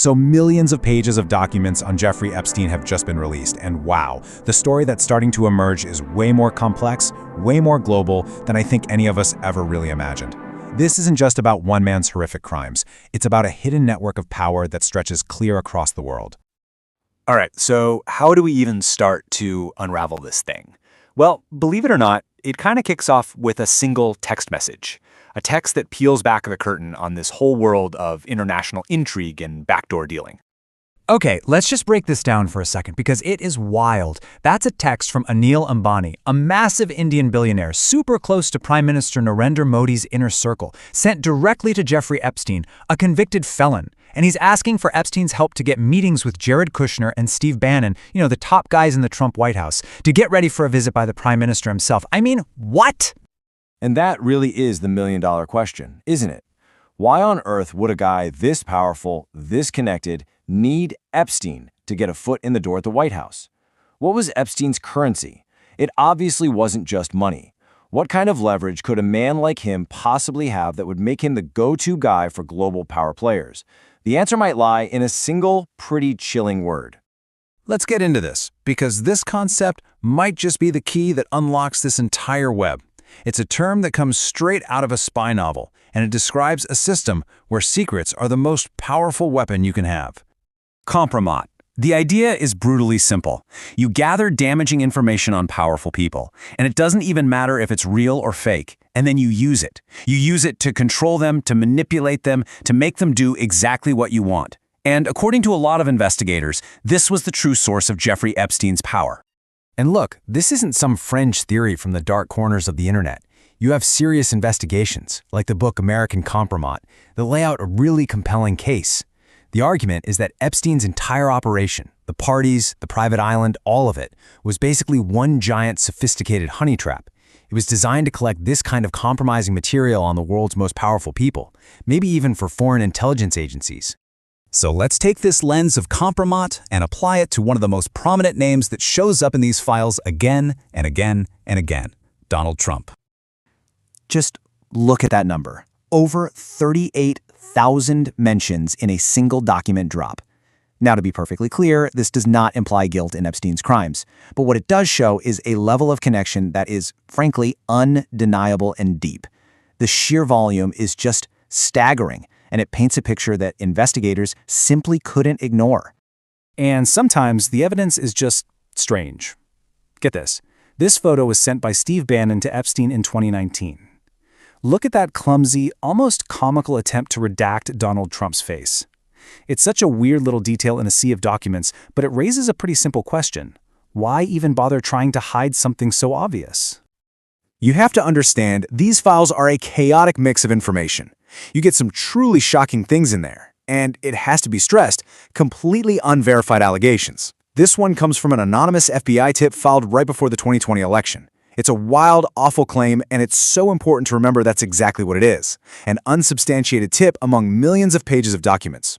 So millions of pages of documents on Jeffrey Epstein have just been released, and wow, the story that's starting to emerge is way more complex, way more global than I think any of us ever really imagined. This isn't just about one man's horrific crimes. It's about a hidden network of power that stretches clear across the world. All right, so how do we even start to unravel this thing? Well, believe it or not, it kind of kicks off with a single text message. A text that peels back the curtain on this whole world of international intrigue and backdoor dealing. Okay, let's just break this down for a second because it is wild. That's a text from Anil Ambani, a massive Indian billionaire super close to Prime Minister Narendra Modi's inner circle, sent directly to Jeffrey Epstein, a convicted felon. And he's asking for Epstein's help to get meetings with Jared Kushner and Steve Bannon, the top guys in the Trump White House, to get ready for a visit by the Prime Minister himself. I mean, what? And that really is the million-dollar question, isn't it? Why on earth would a guy this powerful, this connected, need Epstein to get a foot in the door at the White House? What was Epstein's currency? It obviously wasn't just money. What kind of leverage could a man like him possibly have that would make him the go-to guy for global power players? The answer might lie in a single, pretty chilling word. Let's get into this, because this concept might just be the key that unlocks this entire web. It's a term that comes straight out of a spy novel, and it describes a system where secrets are the most powerful weapon you can have. Compromat. The idea is brutally simple. You gather damaging information on powerful people, and it doesn't even matter if it's real or fake, and then you use it. You use it to control them, to manipulate them, to make them do exactly what you want. And according to a lot of investigators, this was the true source of Jeffrey Epstein's power. And look, this isn't some fringe theory from the dark corners of the internet. You have serious investigations, like the book American Compromat, that lay out a really compelling case. The argument is that Epstein's entire operation, the parties, the private island, all of it, was basically one giant sophisticated honey trap. It was designed to collect this kind of compromising material on the world's most powerful people, maybe even for foreign intelligence agencies. So let's take this lens of compromat and apply it to one of the most prominent names that shows up in these files again and again and again, Donald Trump. Just look at that number. Over 38,000 mentions in a single document drop. Now, to be perfectly clear, this does not imply guilt in Epstein's crimes. But what it does show is a level of connection that is, frankly, undeniable and deep. The sheer volume is just staggering, and it paints a picture that investigators simply couldn't ignore. And sometimes the evidence is just strange. Get this. This photo was sent by Steve Bannon to Epstein in 2019. Look at that clumsy, almost comical attempt to redact Donald Trump's face. It's such a weird little detail in a sea of documents, but it raises a pretty simple question. Why even bother trying to hide something so obvious? You have to understand, these files are a chaotic mix of information. You get some truly shocking things in there, and it has to be stressed, completely unverified allegations. This one comes from an anonymous FBI tip filed right before the 2020 election. It's a wild, awful claim, and it's so important to remember that's exactly what it is, an unsubstantiated tip among millions of pages of documents.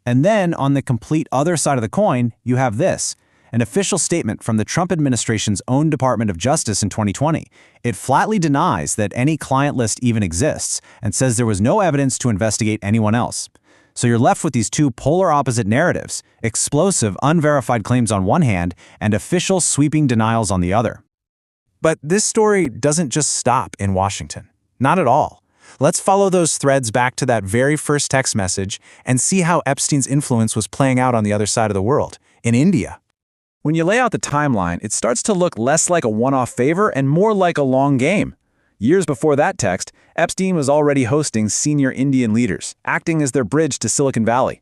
And then, on the complete other side of the coin, you have this. An official statement from the Trump administration's own Department of Justice in 2020. It flatly denies that any client list even exists and says there was no evidence to investigate anyone else. So you're left with these two polar opposite narratives, explosive, unverified claims on one hand and official sweeping denials on the other. But this story doesn't just stop in Washington. Not at all. Let's follow those threads back to that very first text message and see how Epstein's influence was playing out on the other side of the world, in India. When you lay out the timeline, it starts to look less like a one-off favor and more like a long game. Years before that text, Epstein was already hosting senior Indian leaders, acting as their bridge to Silicon Valley.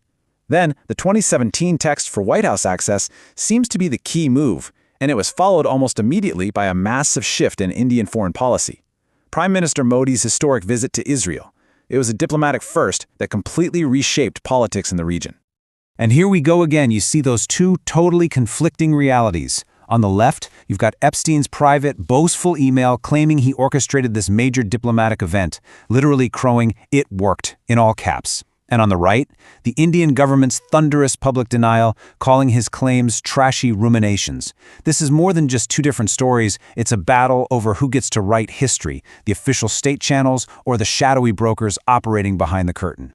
Then, the 2017 text for White House access seems to be the key move, and it was followed almost immediately by a massive shift in Indian foreign policy. Prime Minister Modi's historic visit to Israel. It was a diplomatic first that completely reshaped politics in the region. And here we go again. You see those two totally conflicting realities. On the left, you've got Epstein's private, boastful email claiming he orchestrated this major diplomatic event, literally crowing, "It worked," in all caps. And on the right, the Indian government's thunderous public denial, calling his claims trashy ruminations. This is more than just two different stories. It's a battle over who gets to write history, the official state channels or the shadowy brokers operating behind the curtain.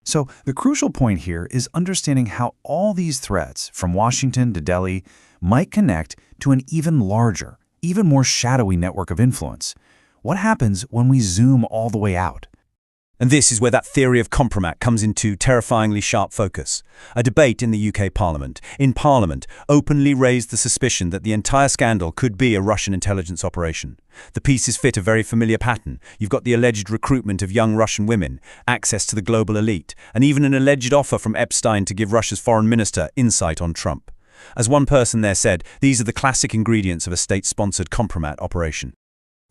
So the crucial point here is understanding how all these threads, from Washington to Delhi, might connect to an even larger, even more shadowy network of influence. What happens when we zoom all the way out? And this is where that theory of compromat comes into terrifyingly sharp focus. A debate in the UK Parliament, openly raised the suspicion that the entire scandal could be a Russian intelligence operation. The pieces fit a very familiar pattern. You've got the alleged recruitment of young Russian women, access to the global elite, and even an alleged offer from Epstein to give Russia's foreign minister insight on Trump. As one person there said, these are the classic ingredients of a state-sponsored compromat operation.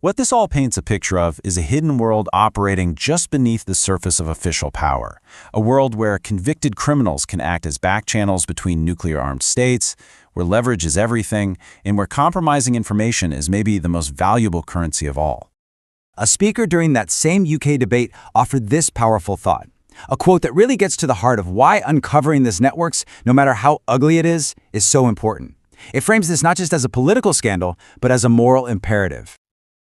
What this all paints a picture of is a hidden world operating just beneath the surface of official power. A world where convicted criminals can act as back channels between nuclear-armed states, where leverage is everything, and where compromising information is maybe the most valuable currency of all. A speaker during that same UK debate offered this powerful thought, a quote that really gets to the heart of why uncovering these networks, no matter how ugly it is so important. It frames this not just as a political scandal, but as a moral imperative.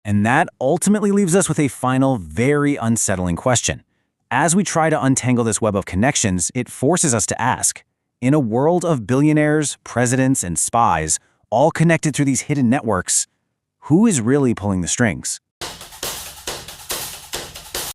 And that ultimately leaves us with a final, very unsettling question. As we try to untangle this web of connections, it forces us to ask, in a world of billionaires, presidents, and spies, all connected through these hidden networks, who is really pulling the strings?